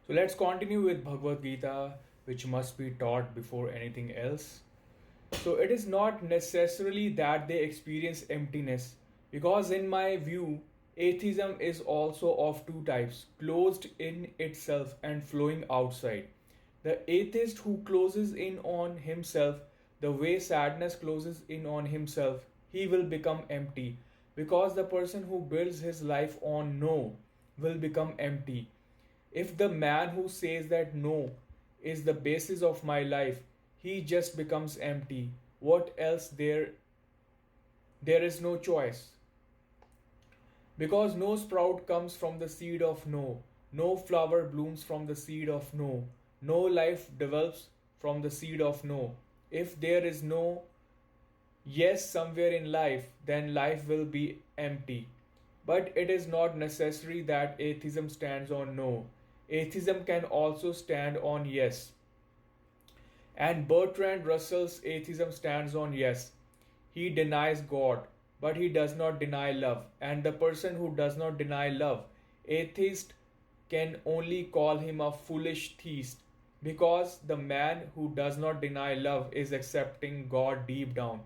So let's continue with Bhagavad-Gita, which must be taught before anything else. So it is not necessarily that they experience emptiness, because in my view, atheism is also of two types: closed in itself and flowing outside. The atheist who closes in on himself, the way sadness closes in on himself, he will become empty, because the person who builds his life on no will become empty. If the man who says that no is the basis of my life, he just becomes empty. What else there is no choice. Because no sprout comes from the seed of no. No flower blooms from the seed of no. No life develops from the seed of no. If there is no yes somewhere in life, then life will be empty. But it is not necessary that atheism stands on no. Atheism can also stand on yes. And Bertrand Russell's atheism stands on yes. He denies God, but he does not deny love. And the person who does not deny love, atheist can only call him a foolish theist, because the man who does not deny love is accepting God deep down.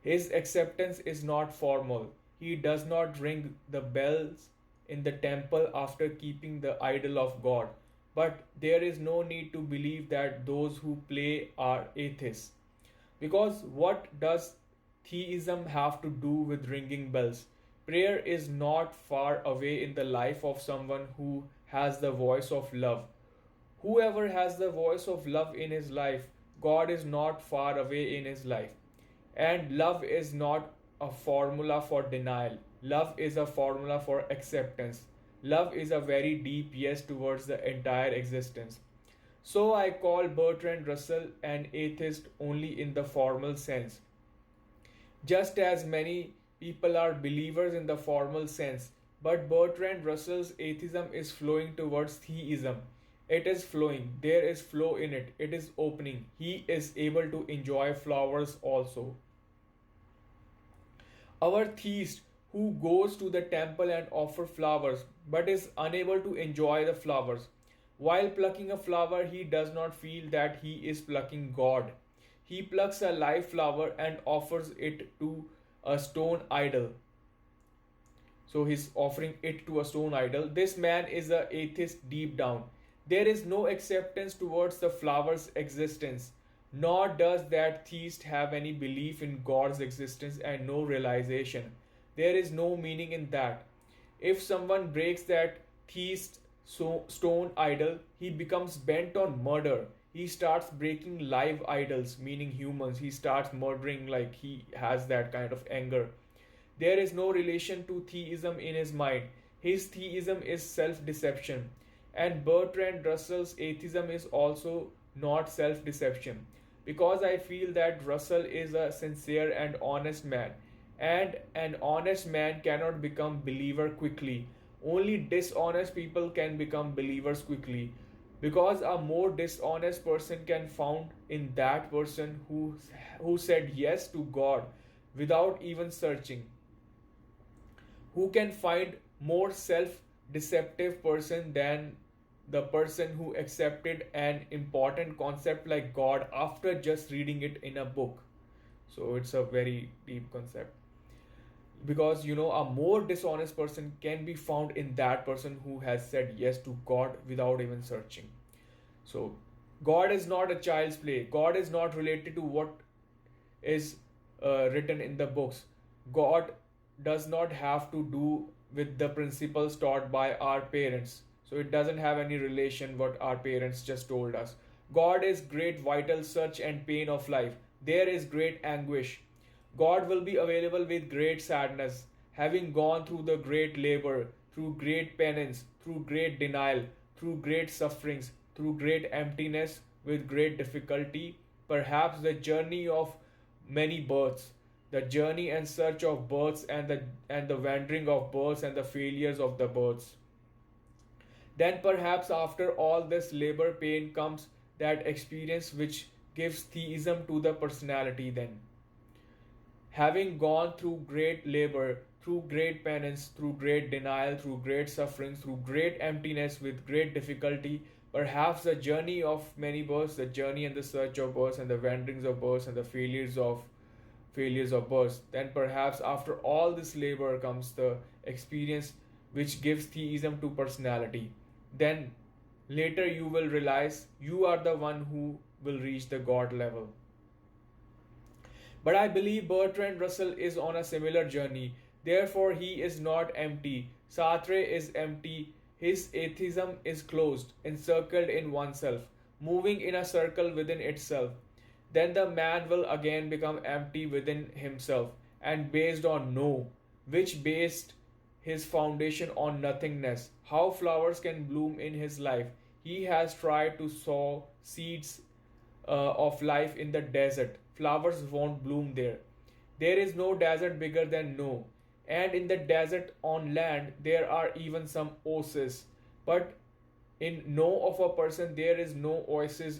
His acceptance is not formal. He does not ring the bells in the temple after keeping the idol of God. But there is no need to believe that those who play are atheists. Because what does theism have to do with ringing bells? Prayer is not far away in the life of someone who has the voice of love. Whoever has the voice of love in his life, God is not far away in his life. And love is not a formula for denial. Love is a formula for acceptance. Love is a very deep yes towards the entire existence. So I call Bertrand Russell an atheist only in the formal sense. Just as many people are believers in the formal sense, but Bertrand Russell's atheism is flowing towards theism. It is flowing, there is flow in it, it is opening. He is able to enjoy flowers also. Our theist who goes to the temple and offer flowers but is unable to enjoy the flowers. While plucking a flower, he does not feel that he is plucking God. He plucks a live flower and offers it to a stone idol. So he's offering it to a stone idol. This man is an atheist deep down. There is no acceptance towards the flower's existence, nor does that theist have any belief in God's existence and no realization. There is no meaning in that. If someone breaks that theist stone idol, he becomes bent on murder. He starts breaking live idols, meaning humans. He starts murdering, like he has that kind of anger. There is no relation to theism in his mind. His theism is self deception. And Bertrand Russell's atheism is also not self deception. Because I feel that Russell is a sincere and honest man. And an honest man cannot become believer quickly. Only dishonest people can become believers quickly. Because a more dishonest person can found in that person who said yes to God without even searching. Who can find more self-deceptive person than the person who accepted an important concept like God after just reading it in a book? So it's a very deep concept. Because a more dishonest person can be found in that person who has said yes to God without even searching. So God is not a child's play. God is not related to what is written in the books. God does not have to do with the principles taught by our parents. So it doesn't have any relation what our parents just told us. God is great vital search and pain of life. There is great anguish. God will be available with great sadness, having gone through the great labor, through great penance, through great denial, through great sufferings, through great emptiness, with great difficulty, perhaps the journey of many births, the journey and search of births and the wandering of births and the failures of the births. Then perhaps after all this labor pain comes that experience which gives theism to the personality then. Having gone through great labor, through great penance, through great denial, through great suffering, through great emptiness, with great difficulty, perhaps the journey of many births, the journey and the search of births, and the wanderings of births, and the failures of births, then perhaps after all this labor comes the experience which gives theism to personality. Then later you will realize you are the one who will reach the God level. But I believe Bertrand Russell is on a similar journey. Therefore, he is not empty. Sartre is empty. His atheism is closed, encircled in oneself, moving in a circle within itself. Then the man will again become empty within himself and based on no, which based his foundation on nothingness. How flowers can bloom in his life. He has tried to sow seeds of life in the desert. Flowers won't bloom there. There is no desert bigger than no. And in the desert on land, there are even some oases. But in no of a person, there is no oasis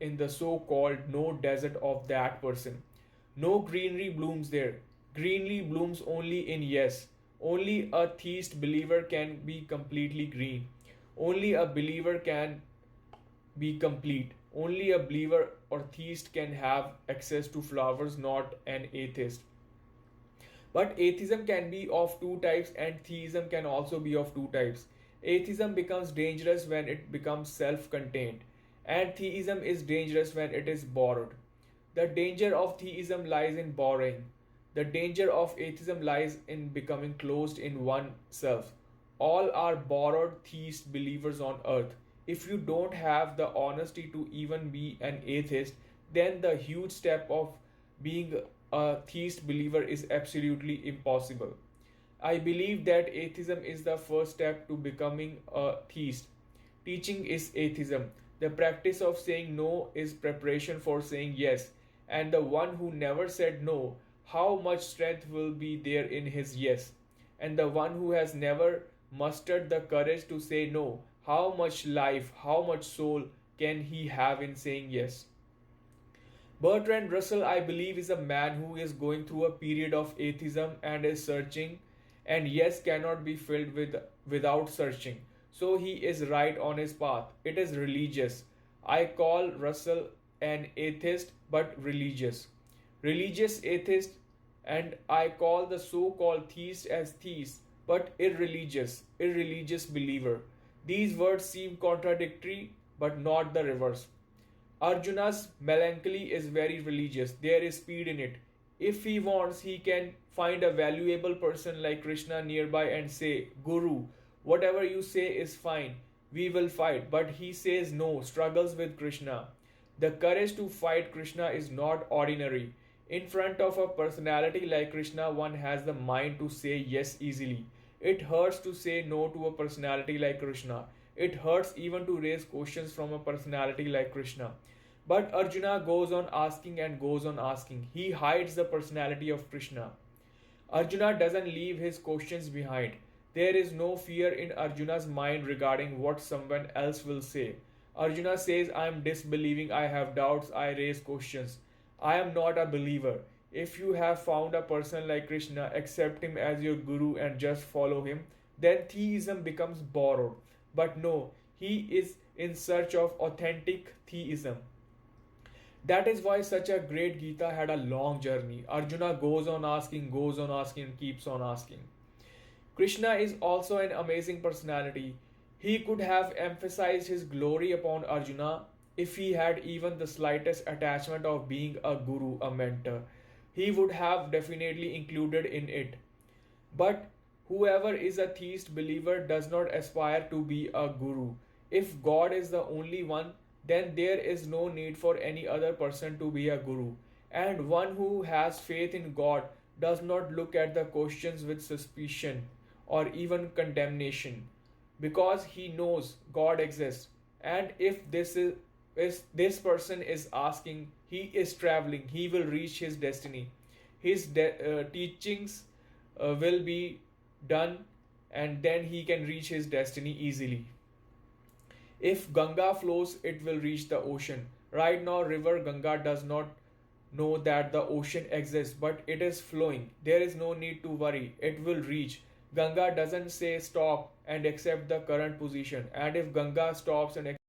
in the so called no desert of that person. No greenery blooms there. Greenery blooms only in yes. Only a theist believer can be completely green. Only a believer can be complete. Only a believer or theist can have access to flowers, not an atheist. But atheism can be of two types, and theism can also be of two types. Atheism becomes dangerous when it becomes self contained, and theism is dangerous when it is borrowed. The danger of theism lies in borrowing. The danger of atheism lies in becoming closed in oneself. All are borrowed theist believers on earth. If you don't have the honesty to even be an atheist, then the huge step of being a theist believer is absolutely impossible. I believe that atheism is the first step to becoming a theist. Teaching is atheism. The practice of saying no is preparation for saying yes. And the one who never said no, how much strength will be there in his yes? And the one who has never mustered the courage to say no, how much life, how much soul can he have in saying yes? Bertrand Russell, I believe, is a man who is going through a period of atheism and is searching, and yes cannot be filled without searching. So he is right on his path. It is religious. I call Russell an atheist but religious. Religious atheist, and I call the so-called theist as theist but irreligious believer. These words seem contradictory but not the reverse. Arjuna's melancholy is very religious. There is speed in it. If he wants, he can find a valuable person like Krishna nearby and say, Guru, whatever you say is fine. We will fight. But he says no, struggles with Krishna. The courage to fight Krishna is not ordinary. In front of a personality like Krishna, one has the mind to say yes easily. It hurts to say no to a personality like Krishna. It hurts even to raise questions from a personality like Krishna. But Arjuna goes on asking and goes on asking. He hides the personality of Krishna. Arjuna doesn't leave his questions behind. There is no fear in Arjuna's mind regarding what someone else will say. Arjuna says, I am disbelieving, I have doubts, I raise questions. I am not a believer. If you have found a person like Krishna, accept him as your guru and just follow him, then theism becomes borrowed. But no, he is in search of authentic theism. That is why such a great Gita had a long journey. Arjuna goes on asking, keeps on asking. Krishna is also an amazing personality. He could have emphasized his glory upon Arjuna if he had even the slightest attachment of being a guru, a mentor. He would have definitely included in it. But whoever is a theist believer does not aspire to be a guru. If God is the only one, then there is no need for any other person to be a guru. And one who has faith in God does not look at the questions with suspicion or even condemnation, because he knows God exists. And if this person is asking, he is traveling, he will reach his destiny. His teachings will be done, and then he can reach his destiny easily. If Ganga flows, it will reach the ocean. Right now, river Ganga does not know that the ocean exists, but it is flowing. There is no need to worry, it will reach. Ganga doesn't say stop and accept the current position. And if Ganga stops and